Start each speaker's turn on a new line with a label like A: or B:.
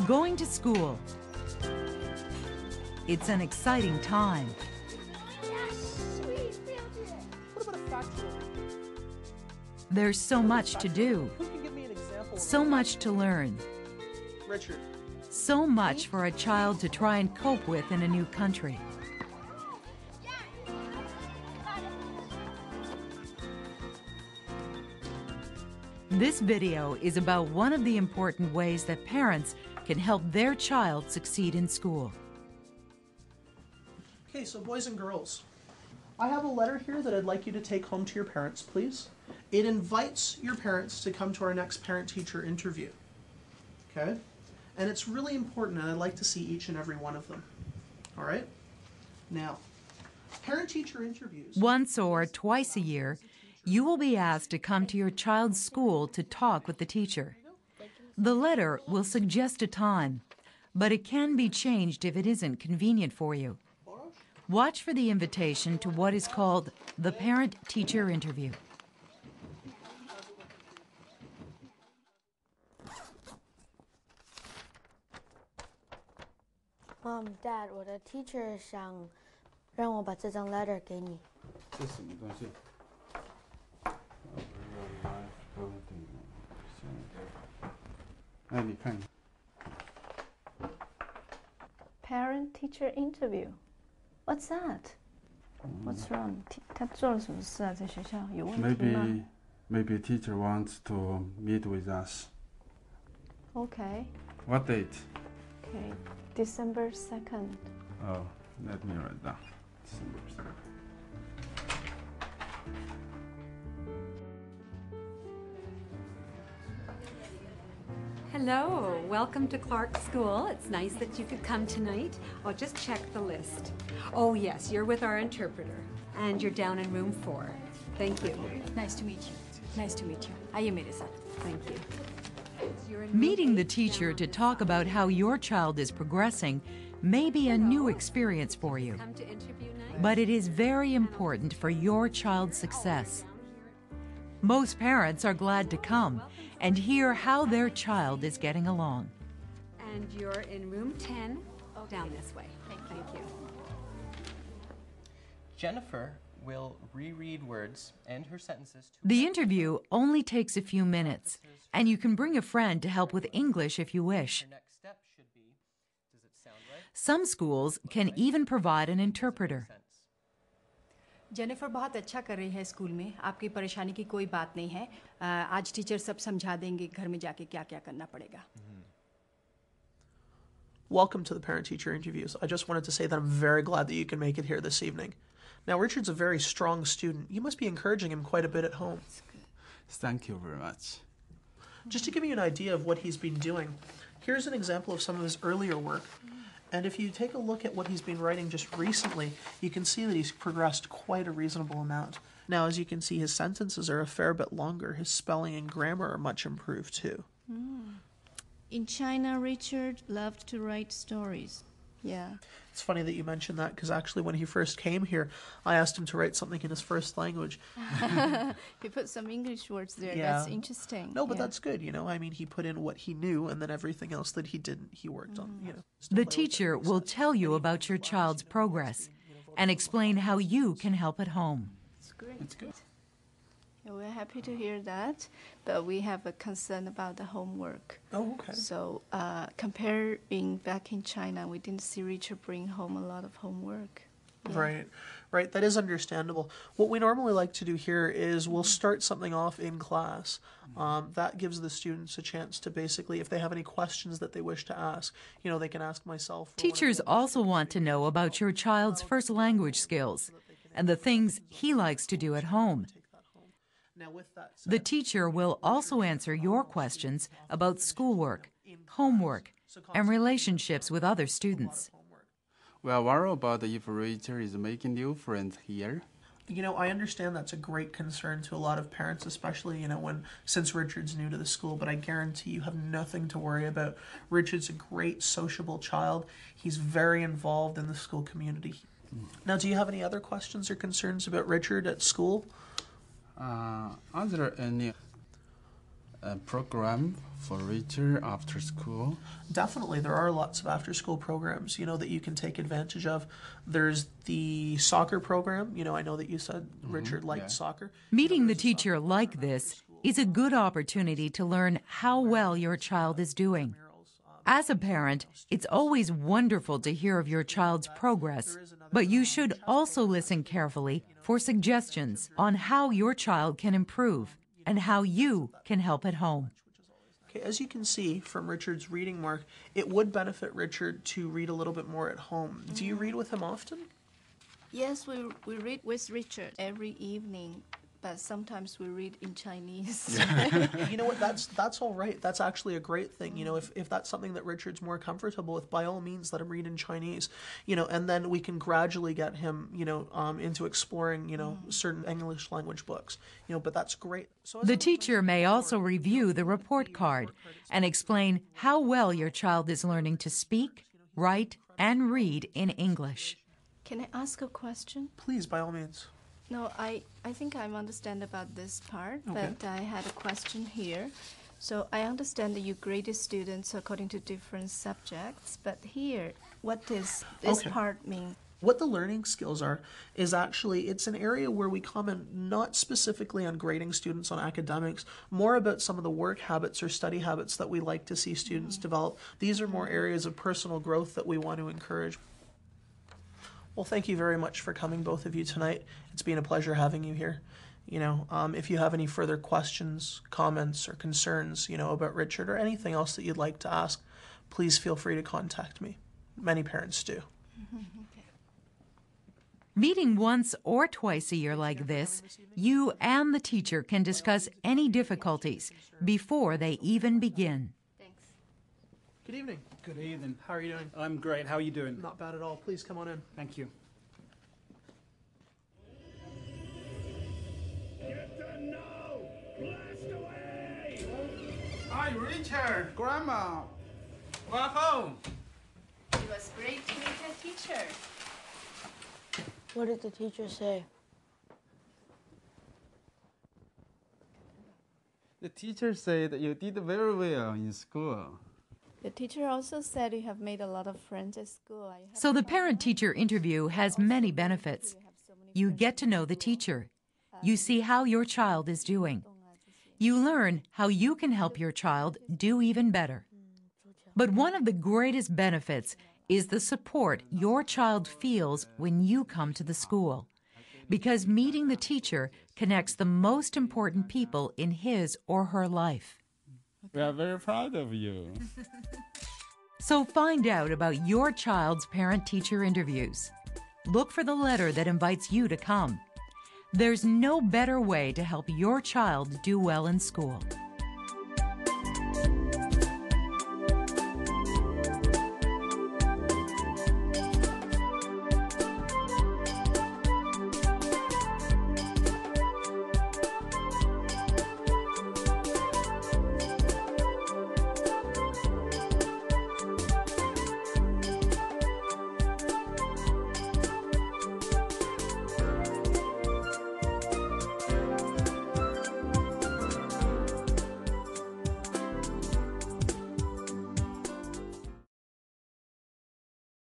A: Going to school. It's an exciting time.
B: What about a factual?
A: There's so much to do,
B: Who can give me an example?
A: so much to learn,
B: Richard.
A: so much for a child to try and cope with in a new country. This video is about one of the important ways that parents can help their child succeed in school.
B: Okay, so boys and girls, I have a letter here that I'd like you to take home to your parents, please. It invites your parents to come to our next parent-teacher interview. Okay? And it's really important, and I'd like to see each and every one of them. All right? Now, parent-teacher interviews.
A: Once or twice a year, you will be asked to come to your child's school to talk with the teacher. The letter will suggest a time, but it can be changed if it isn't convenient for you. Watch for the invitation to what is called the parent-teacher interview.
C: Mom, Dad, 我的 teacher 想让我把这张 letter 给你。
D: 这什么东西？ 你看。
E: Parent-teacher interview. What's that? What's wrong? 他做了什么事啊？在学校有问题吗？
D: Maybe teacher wants to meet with us.
E: Okay.
D: What date?
E: Okay. December 2nd.
D: Oh, let me write down. December 2nd.
F: Hello, welcome to Clark School. It's nice that you could come tonight. I'll just check the list. Oh yes, you're with our interpreter, and you're down in room 4. Thank you.
G: Nice to meet you. Nice to meet you. Ayumide-san.
F: Thank you.
A: Meeting the teacher to talk about how your child is progressing may be a new experience for you,
F: Come to interview night.
A: but it is very important for your child's success. Most parents are glad to come and hear how their child is getting along.
F: And you're in room 10, down this way. Thank you.
H: Jennifer will reread words and her sentences to
A: The interview only takes a few minutes, and you can bring a friend to help with English if you wish.
H: Her next step should be, does it sound right?
A: Some schools can even provide an interpreter.
G: Jennifer बहुत अच्छा कर रही है school में आपकी परेशानी की कोई बात नहीं है आज टीचर सब समझा देंगे घर में जाके क्या-क्या करना पड़ेगा
B: Welcome to the parent-teacher interviews. I just wanted to say that I'm very glad that you can make it here this evening. Now, Richard's a very strong student. You must be encouraging him quite a bit at home.
D: Thank you very much.
B: Just to give you an idea of what he's been doing, here's an example of some of his earlier work. And if you take a look at what he's been writing just recently, you can see that he's progressed quite a reasonable amount. Now, as you can see, his sentences are a fair bit longer. His spelling and grammar are much improved, too.
I: In China, Richard loved to write stories.
E: Yeah.
B: It's funny that you mentioned that, because actually when he first came here, I asked him to write something in his first language.
I: He put some English words there.
B: Yeah.
I: That's interesting.
B: No, but
I: Yeah.
B: that's good, you know. I mean, he put in what he knew, and then everything else that he didn't, he worked on, you know.
A: The teacher will tell you about your child's progress and explain how you can help at home.
E: It's great.
D: It's good.
E: Yeah, we're happy to hear that, but we have a concern about the homework.
B: Oh, okay.
E: So comparing back in China, we didn't see Richard bring home a lot of homework. Yeah.
B: Right. That is understandable. What we normally like to do here is we'll start something off in class. That gives the students a chance to basically, if they have any questions that they wish to ask, you know, they can ask myself.
A: Teachers also want to know about your child's first language skills and the things he likes to do at home.
B: Now, with that said,
A: The teacher will also answer your questions about schoolwork, homework, and relationships with other students.
D: We are worried about if Richard is making new friends here.
B: You know, I understand that's a great concern to a lot of parents, especially, you know, since Richard's new to the school, but I guarantee you have nothing to worry about. Richard's a great sociable child. He's very involved in the school community. Now, do you have any other questions or concerns about Richard at school?
D: Are there any program for Richard after school?
B: Definitely, there are lots of after-school programs, that you can take advantage of. There's the soccer program. I know that you said Richard liked soccer.
A: Meeting the teacher like this is a good opportunity to learn how well your child is doing. As a parent, it's always wonderful to hear of your child's progress, but you should also listen carefully for suggestions on how your child can improve and how you can help at home.
B: Okay, as you can see from Richard's reading mark, it would benefit Richard to read a little bit more at home. Do you read with him often?
I: Yes, we read with Richard every evening, but sometimes we read in Chinese.
B: You know what? That's all right. That's actually a great thing. If that's something that Richard's more comfortable with, by all means, let him read in Chinese. And then we can gradually get him, into exploring, certain English language books. But that's great. So
A: the teacher may also review the report card and explain how well your child is learning to speak, write, and read in English.
I: Can I ask a question?
B: Please, by all means.
I: No, I think I understand about this part,
B: Okay.
I: but I had a question here. So I understand that you grade students according to different subjects, but here, what does this
B: Okay.
I: part mean?
B: What the learning skills are is actually, it's an area where we comment not specifically on grading students on academics, more about some of the work habits or study habits that we like to see students develop. These are more areas of personal growth that we want to encourage. Well, thank you very much for coming, both of you, tonight. It's been a pleasure having you here. If you have any further questions, comments, or concerns, about Richard or anything else that you'd like to ask, please feel free to contact me. Many parents do.
A: Meeting once or twice a year like this, you and the teacher can discuss any difficulties before they even begin.
I: Thanks.
B: Good evening.
J: Good evening.
B: How are you doing?
J: I'm great. How are you doing?
B: Not bad at all. Please come on in.
J: Thank you.
D: Hi, Richard. Grandma. Welcome.
I: It was great to meet a teacher.
C: What did the teacher say?
D: The teacher said you did very well in school.
I: The teacher also said you have made a lot of friends at school.
A: So the parent-teacher interview has many benefits. You get to know the teacher. You see how your child is doing. You learn how you can help your child do even better. But one of the greatest benefits is the support your child feels when you come to the school, because meeting the teacher connects the most important people in his or her life.
D: We are very proud of you.
A: So find out about your child's parent-teacher interviews. Look for the letter that invites you to come. There's no better way to help your child do well in school.